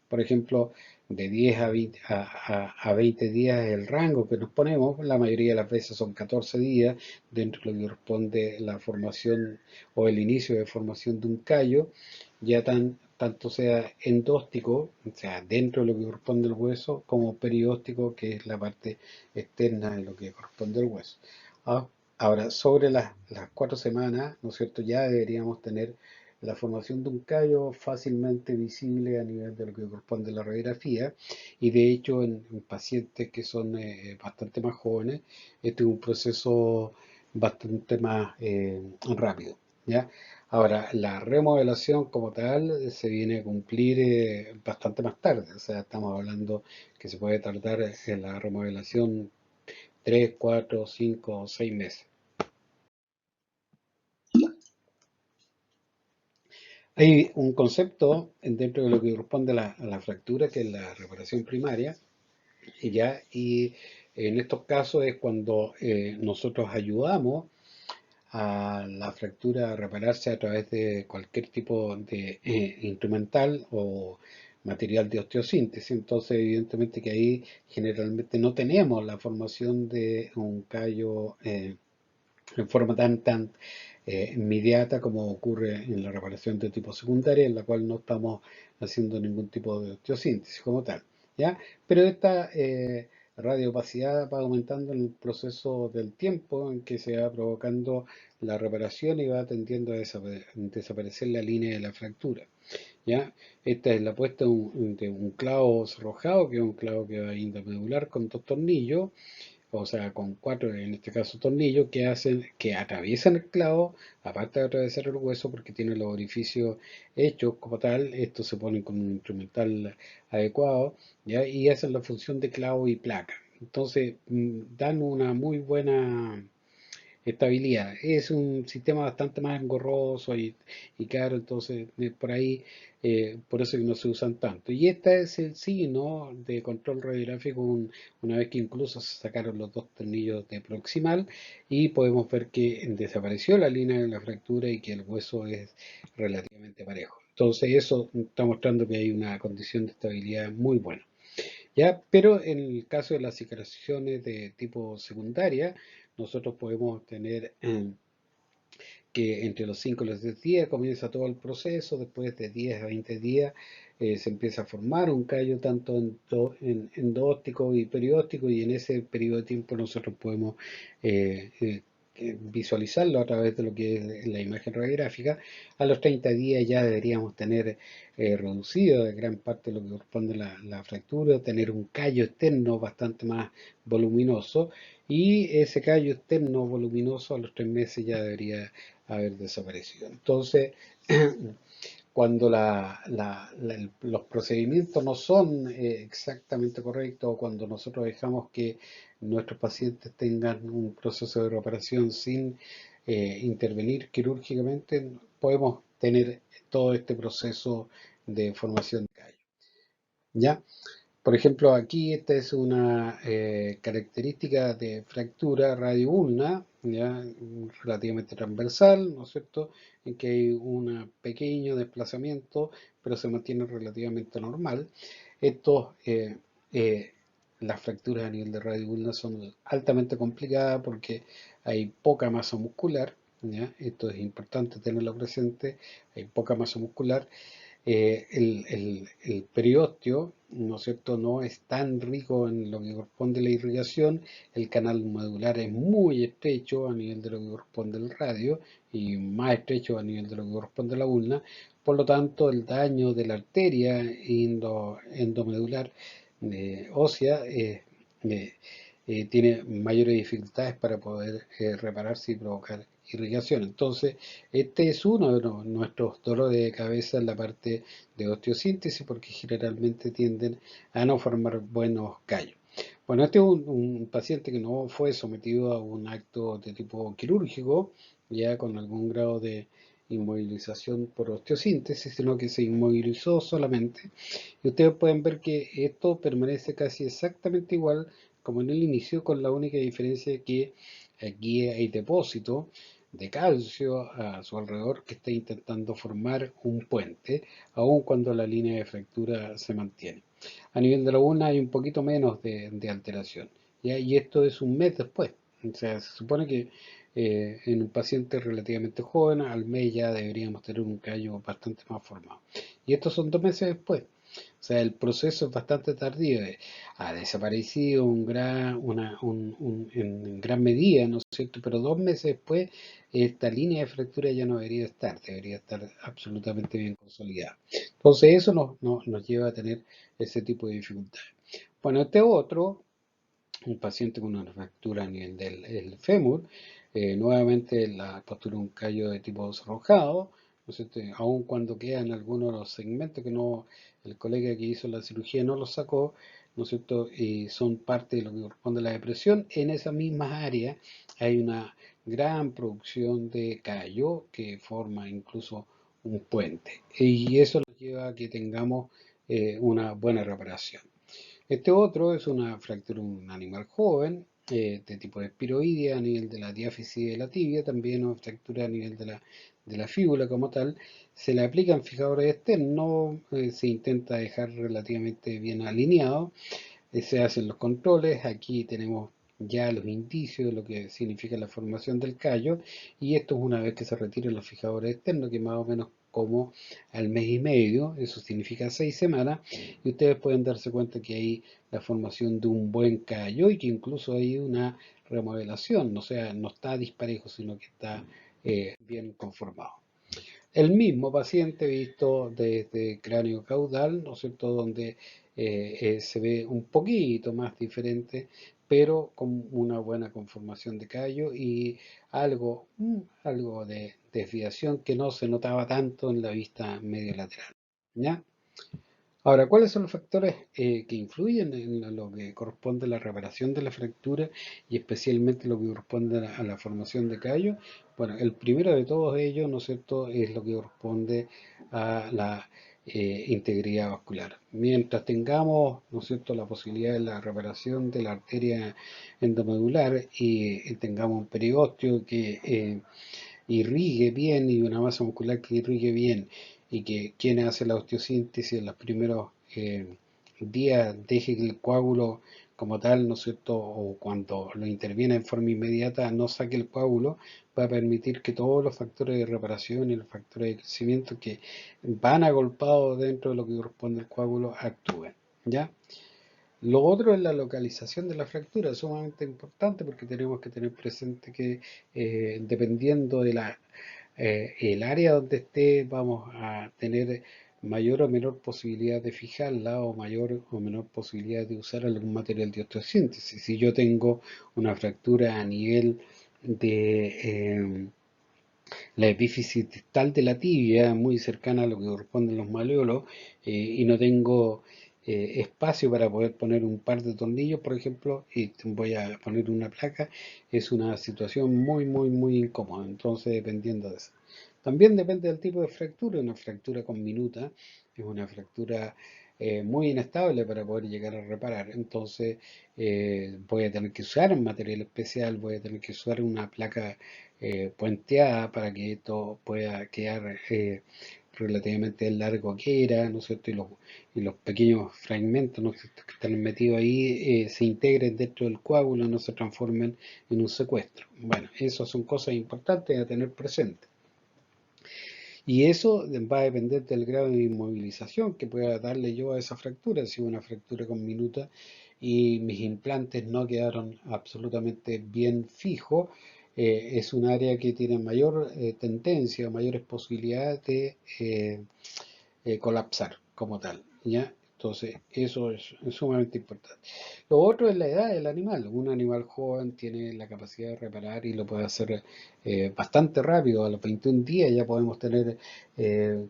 Por ejemplo, de 10 a 20, a 20 días es el rango que nos ponemos, la mayoría de las veces son 14 días, dentro de lo que corresponde la formación o el inicio de formación de un callo, ya tanto sea endóstico, o sea, dentro de lo que corresponde al hueso, como perióstico, que es la parte externa de lo que corresponde al hueso. Ah, Ahora, sobre las 4 semanas, ¿no es cierto?, ya deberíamos tener la formación de un callo fácilmente visible a nivel de lo que corresponde a la radiografía, y de hecho en pacientes que son bastante más jóvenes, este es un proceso bastante más rápido, ¿ya? Ahora, la remodelación como tal se viene a cumplir bastante más tarde, o sea, estamos hablando que se puede tardar en la remodelación 3, 4, 5 o 6 meses. Hay un concepto dentro de lo que corresponde a la fractura, que es la reparación primaria, y en estos casos es cuando nosotros ayudamos a la fractura a repararse a través de cualquier tipo de instrumental o material de osteosíntesis. Entonces, evidentemente que ahí generalmente no tenemos la formación de un callo en forma tan inmediata como ocurre en la reparación de tipo secundaria, en la cual no estamos haciendo ningún tipo de osteosíntesis como tal, ¿ya? Pero esta radiopacidad va aumentando en el proceso del tiempo en que se va provocando la reparación y va tendiendo a desaparecer la línea de la fractura, ¿ya? Esta es la puesta de un clavo cerrojado, que es un clavo que va intermedular con 2 tornillos, o sea, con 4, en este caso, tornillos que hacen, que atraviesan el clavo, aparte de atravesar el hueso, porque tiene los orificios hechos como tal, estos se ponen con un instrumental adecuado, ¿ya? Y hacen la función de clavo y placa. Entonces, dan una muy buena estabilidad. Es un sistema bastante más engorroso y caro, entonces por ahí, por eso que no se usan tanto. Y este es el signo de control radiográfico una vez que incluso se sacaron los 2 tornillos de proximal y podemos ver que desapareció la línea de la fractura y que el hueso es relativamente parejo. Entonces eso está mostrando que hay una condición de estabilidad muy buena. ¿Ya? Pero en el caso de las cicatrizaciones de tipo secundaria, nosotros podemos tener que entre los 5 y los 10 días comienza todo el proceso, después de 10 a 20 días se empieza a formar un callo tanto endóstico y perióstico, y en ese periodo de tiempo nosotros podemos visualizarlo a través de lo que es la imagen radiográfica. A los 30 días ya deberíamos tener reducido de gran parte de lo que corresponde a la fractura, tener un callo externo bastante más voluminoso, y ese callo externo voluminoso a los 3 meses ya debería haber desaparecido. Entonces, cuando los procedimientos no son exactamente correctos, o cuando nosotros dejamos que nuestros pacientes tengan un proceso de reparación sin intervenir quirúrgicamente, podemos tener todo este proceso de formación de callo, ¿ya? Por ejemplo, aquí esta es una característica de fractura radioulna, ya relativamente transversal, ¿no es cierto?, en que hay un pequeño desplazamiento, pero se mantiene relativamente normal. Estos las fracturas a nivel de radio ulna son altamente complicadas porque hay poca masa muscular, ¿ya? Esto es importante tenerlo presente, hay poca masa muscular. El periósteo, ¿no es cierto?, no es tan rico en lo que corresponde a la irrigación, el canal medular es muy estrecho a nivel de lo que corresponde al radio y más estrecho a nivel de lo que corresponde a la ulna, por lo tanto el daño de la arteria endomedular ósea eh, tiene mayores dificultades para poder repararse y provocar irrigación. Entonces, este es uno de nuestros dolores de cabeza en la parte de osteosíntesis porque generalmente tienden a no formar buenos callos. Bueno, este es un paciente que no fue sometido a un acto de tipo quirúrgico, ya con algún grado de inmovilización por osteosíntesis, sino que se inmovilizó solamente. Y ustedes pueden ver que esto permanece casi exactamente igual como en el inicio, con la única diferencia que aquí hay depósito de calcio a su alrededor que está intentando formar un puente, aun cuando la línea de fractura se mantiene. A nivel de la una hay un poquito menos de alteración, ¿ya? Y esto es un mes después. O sea, se supone que en un paciente relativamente joven, al mes ya deberíamos tener un callo bastante más formado. Y estos son 2 meses después. O sea, el proceso es bastante tardío. Ha desaparecido en gran medida, ¿no es cierto? Pero 2 meses después, esta línea de fractura ya no debería estar absolutamente bien consolidada. Entonces, eso nos lleva a tener ese tipo de dificultades. Bueno, este otro, un paciente con una fractura a nivel del el fémur, nuevamente la postura de un callo de tipo sonrojado, ¿no es cierto? Aun cuando quedan algunos de los segmentos que no, el colega que hizo la cirugía no los sacó, ¿no es cierto? Y son parte de lo que corresponde a la depresión. En esas mismas áreas hay una gran producción de callo que forma incluso un puente. Y eso nos lleva a que tengamos una buena reparación. Este otro es una fractura de un animal joven, de tipo espiroidea a nivel de la diáfisis de la tibia, también una fractura a nivel de la fíbula como tal. Se le aplican fijadores externos, se intenta dejar relativamente bien alineado, se hacen los controles, aquí tenemos ya los indicios de lo que significa la formación del callo y esto es una vez que se retiran los fijadores externos, que más o menos como al mes y medio, eso significa 6 semanas, y ustedes pueden darse cuenta que hay la formación de un buen callo y que incluso hay una remodelación, o sea, no está disparejo, sino que está bien conformado. El mismo paciente visto desde cráneo caudal, ¿no es cierto?, donde se ve un poquito más diferente, pero con una buena conformación de callo y algo de desviación que no se notaba tanto en la vista medio lateral. ¿Ya? Ahora, ¿cuáles son los factores que influyen en lo que corresponde a la reparación de la fractura y especialmente lo que corresponde a la formación de callo? Bueno, el primero de todos ellos, ¿no es cierto?, es lo que corresponde a la integridad vascular. Mientras tengamos, ¿no es cierto?, la posibilidad de la reparación de la arteria endomedular y tengamos un periósteo que irrigue bien y una masa muscular que irrigue bien y que quien hace la osteosíntesis en los primeros días deje que el coágulo como tal, ¿no es cierto?, o cuando lo interviene en forma inmediata no saque el coágulo, va a permitir que todos los factores de reparación y los factores de crecimiento que van agolpados dentro de lo que corresponde al coágulo actúen, ¿ya? Lo otro es la localización de la fractura, es sumamente importante porque tenemos que tener presente que dependiendo de el área donde esté, vamos a tener mayor o menor posibilidad de fijarla o mayor o menor posibilidad de usar algún material de osteosíntesis. Si yo tengo una fractura a nivel de la epífisis distal de la tibia, muy cercana a lo que corresponden los maleolos, y no tengo espacio para poder poner un par de tornillos, por ejemplo, y voy a poner una placa, es una situación muy incómoda, entonces dependiendo de eso. También depende del tipo de fractura, una fractura con minuta es una fractura muy inestable para poder llegar a reparar, entonces voy a tener que usar un material especial, voy a tener que usar una placa puenteada para que esto pueda quedar relativamente largo que era, ¿no es cierto? Y los pequeños fragmentos, ¿no es cierto?, que están metidos ahí se integren dentro del coágulo, no se transformen en un secuestro. Bueno, esas son cosas importantes a tener presente. Y eso va a depender del grado de inmovilización que pueda darle yo a esa fractura. Si una fractura con minuta y mis implantes no quedaron absolutamente bien fijos, es un área que tiene mayor tendencia, mayores posibilidades de colapsar como tal, ¿ya? Entonces, eso es sumamente importante. Lo otro es la edad del animal. Un animal joven tiene la capacidad de reparar y lo puede hacer bastante rápido. A los 21 días ya podemos tener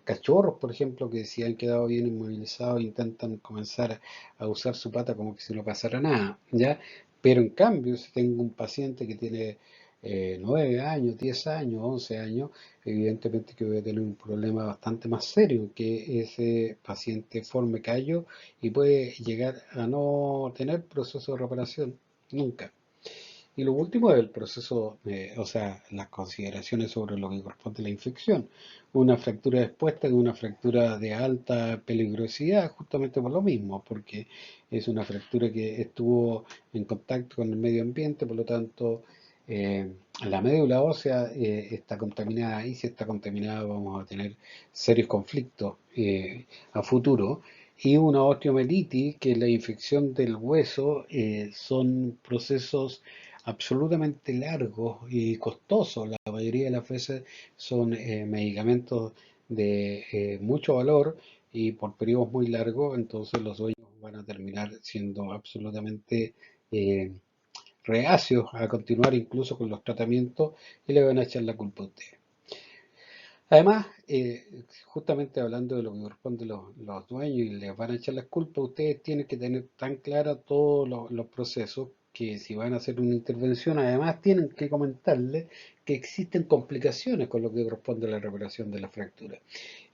cachorros, por ejemplo, que si han quedado bien inmovilizados intentan comenzar a usar su pata como que si no pasara nada, ¿ya? Pero en cambio, si tengo un paciente que tiene 9 años, 10 años, 11 años, evidentemente que voy a tener un problema bastante más serio, que ese paciente forme callo y puede llegar a no tener proceso de reparación nunca. Y lo último es el proceso, o sea, las consideraciones sobre lo que corresponde a la infección. Una fractura expuesta es una fractura de alta peligrosidad, justamente por lo mismo, porque es una fractura que estuvo en contacto con el medio ambiente, por lo tanto, eh, la médula ósea está contaminada y si está contaminada vamos a tener serios conflictos a futuro. Y una osteomelitis, que es la infección del hueso, son procesos absolutamente largos y costosos. La mayoría de las veces son medicamentos de mucho valor y por periodos muy largos, entonces los dueños van a terminar siendo absolutamente eh, reacios a continuar incluso con los tratamientos y le van a echar la culpa a ustedes. Además, justamente hablando de lo que corresponde a los dueños y les van a echar las culpas, ustedes tienen que tener tan clara todos los procesos que si van a hacer una intervención, además tienen que comentarles que existen complicaciones con lo que corresponde a la reparación de la fractura.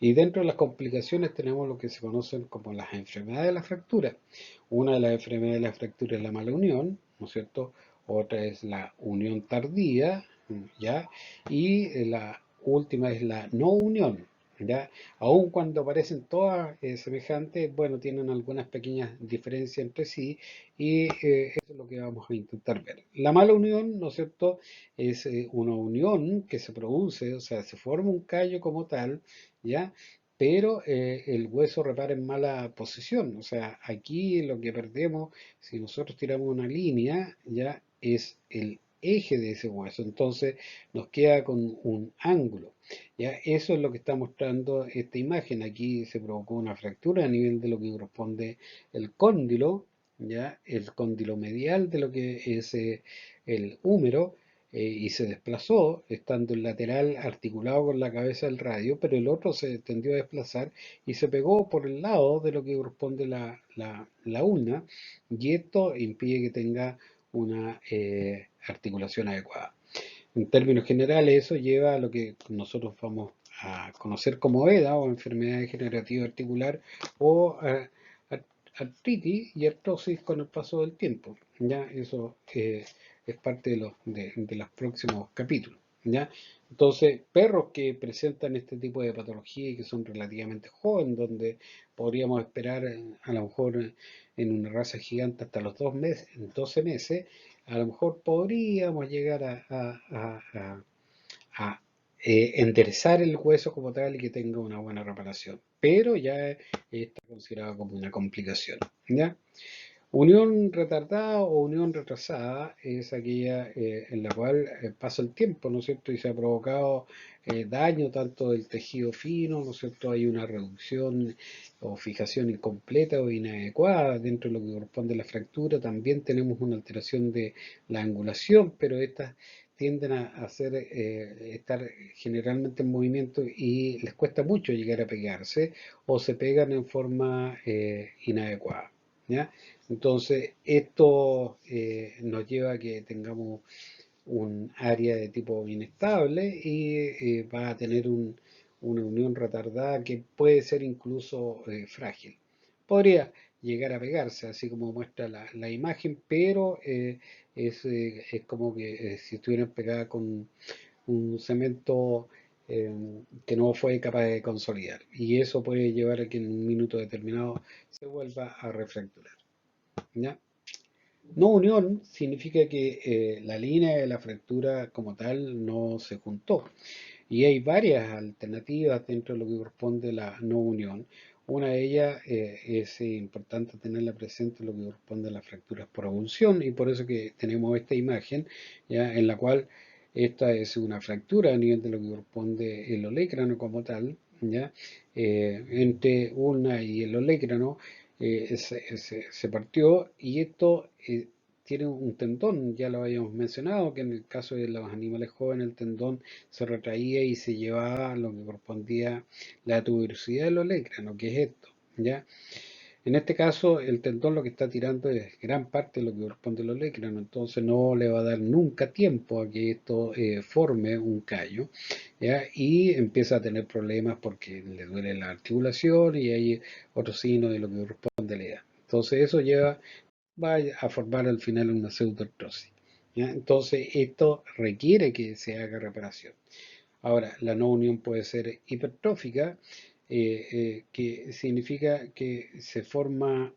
Y dentro de las complicaciones tenemos lo que se conocen como las enfermedades de la fractura. Una de las enfermedades de la fractura es la mala unión, ¿no es cierto? Otra es la unión tardía, ¿ya? Y la última es la no unión, ¿ya? Aun cuando parecen todas semejantes, bueno, tienen algunas pequeñas diferencias entre sí y eso es lo que vamos a intentar ver. La mala unión, ¿no es cierto?, es una unión que se produce, o sea, se forma un callo como tal, ¿ya? Pero el hueso repara en mala posición, o sea, aquí lo que perdemos, si nosotros tiramos una línea, ya es el eje de ese hueso, entonces nos queda con un ángulo. ¿Ya? Eso es lo que está mostrando esta imagen. Aquí se provocó una fractura a nivel de lo que corresponde el cóndilo, ¿ya? El cóndilo medial de lo que es el húmero, y se desplazó, estando el lateral articulado con la cabeza del radio, pero el otro se tendió a desplazar y se pegó por el lado de lo que corresponde la ulna, y esto impide que tenga una articulación adecuada. En términos generales, eso lleva a lo que nosotros vamos a conocer como EDA o enfermedad degenerativa articular o artritis y artrosis con el paso del tiempo. ¿Ya? Eso es parte de los próximos capítulos. ¿Ya? Entonces, perros que presentan este tipo de patología y que son relativamente jóvenes, donde podríamos esperar a lo mejor en una raza gigante hasta los 2 meses, 12 meses, a lo mejor podríamos llegar a enderezar el hueso como tal y que tenga una buena reparación, pero ya está considerado como una complicación, ¿ya? Unión retardada o unión retrasada es aquella en la cual pasa el tiempo, ¿no es cierto? Y se ha provocado daño tanto del tejido fino, ¿no es cierto? Hay una reducción o fijación incompleta o inadecuada dentro de lo que corresponde a la fractura. También tenemos una alteración de la angulación, pero estas tienden a hacer, estar generalmente en movimiento y les cuesta mucho llegar a pegarse o se pegan en forma inadecuada, ¿ya? Entonces, esto nos lleva a que tengamos un área de tipo inestable y va a tener una unión retardada que puede ser incluso frágil. Podría llegar a pegarse, así como muestra la imagen, pero es como que si estuvieran pegadas con un cemento que no fue capaz de consolidar. Y eso puede llevar a que en un minuto determinado se vuelva a refracturar. ¿Ya? No unión significa que la línea de la fractura como tal no se juntó. Y hay varias alternativas dentro de lo que corresponde a la no unión. Una de ellas es importante tenerla presente en lo que corresponde a las fracturas por avulsión, y por eso que tenemos esta imagen, ¿ya? En la cual esta es una fractura a nivel de lo que corresponde el olecrano como tal, ¿ya? Entre una y el olecrano se partió, y esto tiene un tendón, ya lo habíamos mencionado, que en el caso de los animales jóvenes el tendón se retraía y se llevaba lo que correspondía la tuberosidad del olecrano, que es esto, ¿ya? En este caso, el tendón lo que está tirando es gran parte de lo que corresponde al olecrano, entonces no le va a dar nunca tiempo a que esto forme un callo, ¿ya? Y empieza a tener problemas porque le duele la articulación y hay otros signos de lo que corresponde a la edad. Entonces eso va a formar al final una pseudoartrosis, ¿ya? Entonces esto requiere que se haga reparación. Ahora, la no unión puede ser hipertrófica, que significa que se forma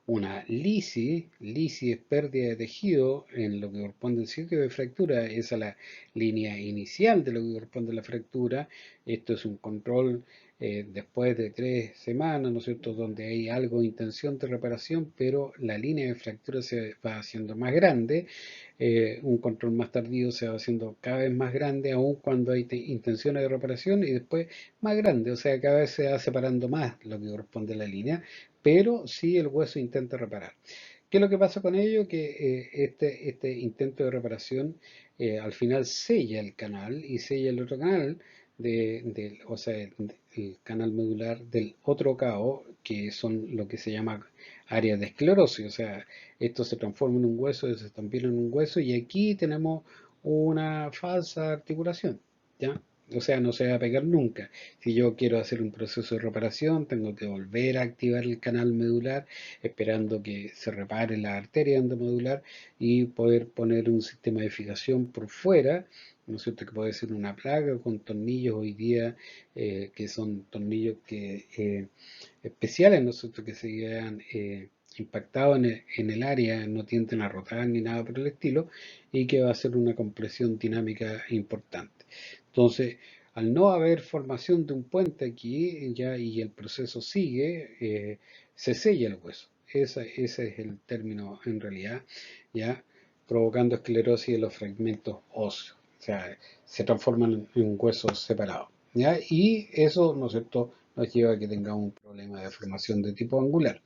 una lisi es pérdida de tejido en lo que corresponde al sitio de fractura, esa es la línea inicial de lo que corresponde a la fractura. Esto es un control después de 3 semanas, ¿no es cierto?, donde hay algo de intención de reparación, pero la línea de fractura se va haciendo más grande. Un control más tardío se va haciendo cada vez más grande, aun cuando hay intenciones de reparación, y después más grande, o sea, cada vez se va separando más lo que corresponde a la línea, pero sí el hueso intenta reparar. ¿Qué es lo que pasa con ello? Que este intento de reparación al final sella el canal y sella el otro canal, o sea, el canal medular del otro cabo, que son lo que se llama áreas de esclerosis, o sea, esto se transforma en un hueso, se estampila en un hueso, y aquí tenemos una falsa articulación, ¿ya? O sea, no se va a pegar nunca. Si yo quiero hacer un proceso de reparación, tengo que volver a activar el canal medular, esperando que se repare la arteria endomedular y poder poner un sistema de fijación por fuera, ¿no es cierto?, que puede ser una placa con tornillos hoy día, que son tornillos especiales, ¿no es cierto?, que se vean impactados en el área, no tienden a rotar ni nada por el estilo, y que va a ser una compresión dinámica importante. Entonces, al no haber formación de un puente aquí ya y el proceso sigue, se sella el hueso. Ese es el término en realidad, ya provocando esclerosis de los fragmentos óseos. O sea, se transforman en huesos separados, ¿ya? Y eso, ¿no es cierto?, nos lleva a que tengamos un problema de formación de tipo angular.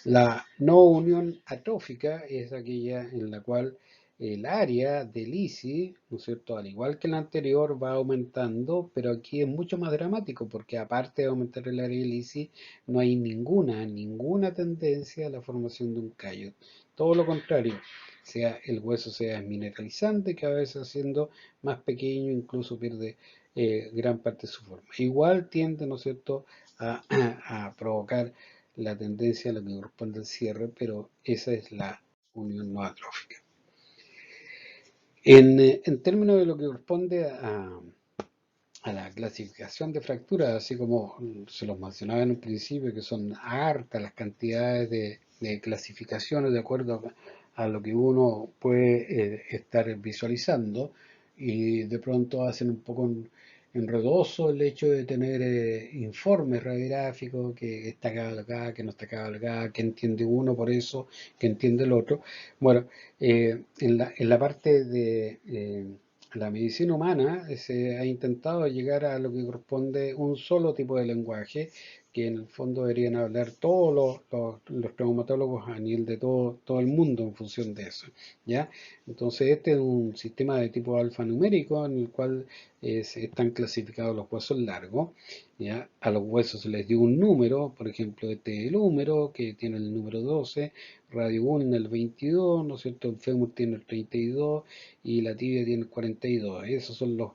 La no unión atrófica es aquella en la cual el área del ICI, ¿no es cierto?, al igual que la anterior, va aumentando, pero aquí es mucho más dramático porque aparte de aumentar el área del ICI, no hay ninguna tendencia a la formación de un callo. Todo lo contrario, sea el hueso sea mineralizante, cada vez haciendo más pequeño, incluso pierde gran parte de su forma. Igual tiende, ¿no es cierto?, a, a provocar la tendencia a lo que corresponde al cierre, pero esa es la unión no atrófica. En términos de lo que corresponde a la clasificación de fracturas, así como se los mencionaba en un principio, que son hartas las cantidades de clasificaciones de acuerdo a lo que uno puede estar visualizando, y de pronto hacen un poco enredoso el hecho de tener informes radiográficos, que está cabalgada, que no está cabalgada, que entiende uno por eso, que entiende el otro. Bueno, en la parte de la medicina humana se ha intentado llegar a lo que corresponde un solo tipo de lenguaje, que en el fondo deberían hablar todos los traumatólogos a nivel de todo el mundo en función de eso, ¿ya? Entonces este es un sistema de tipo alfanumérico en el cual están clasificados los huesos largos, ¿ya? A los huesos se les dio un número, por ejemplo, este es el húmero, que tiene el número 12, radio 1 el 22, ¿no es cierto? El fémur tiene el 32 y la tibia tiene el 42. Esos son los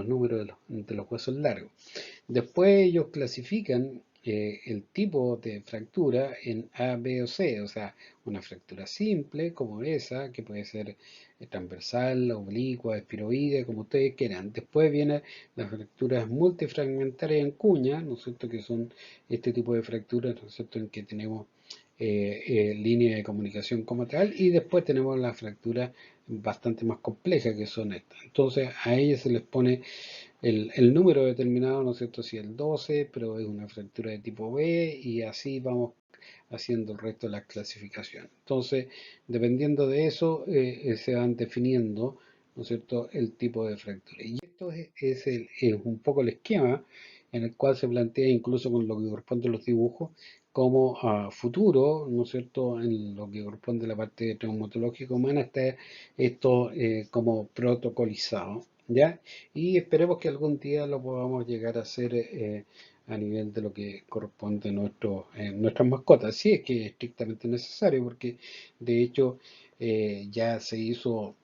números de los huesos largos. Después ellos clasifican el tipo de fractura en A, B o C, o sea, una fractura simple como esa, que puede ser transversal, oblicua, espiroide, como ustedes quieran. Después vienen las fracturas multifragmentarias en cuña, ¿no es cierto?, que son este tipo de fracturas, ¿no es cierto?, en que tenemos línea de comunicación como tal, y después tenemos las fracturas bastante más complejas que son estas. Entonces a ellas se les pone el número determinado, ¿no es cierto? Si el 12, pero es una fractura de tipo B y así vamos haciendo el resto de las clasificaciones. Entonces, dependiendo de eso, se van definiendo, ¿no es cierto?, el tipo de fractura. Y esto es un poco el esquema en el cual se plantea, incluso con lo que corresponde a los dibujos, como a futuro, ¿no es cierto?, en lo que corresponde a la parte traumatológica humana, está esto como protocolizado, ¿ya? Y esperemos que algún día lo podamos llegar a hacer a nivel de lo que corresponde a nuestras mascotas, si es que es estrictamente necesario, porque de hecho ya se hizo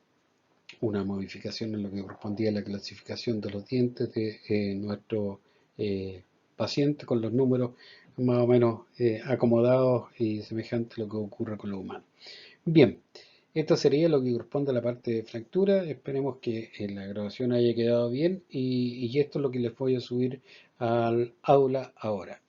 una modificación en lo que correspondía a la clasificación de los dientes de nuestro paciente con los números más o menos acomodados y semejantes a lo que ocurre con los humanos. Bien, esto sería lo que corresponde a la parte de fractura. Esperemos que la grabación haya quedado bien y esto es lo que les voy a subir al aula ahora.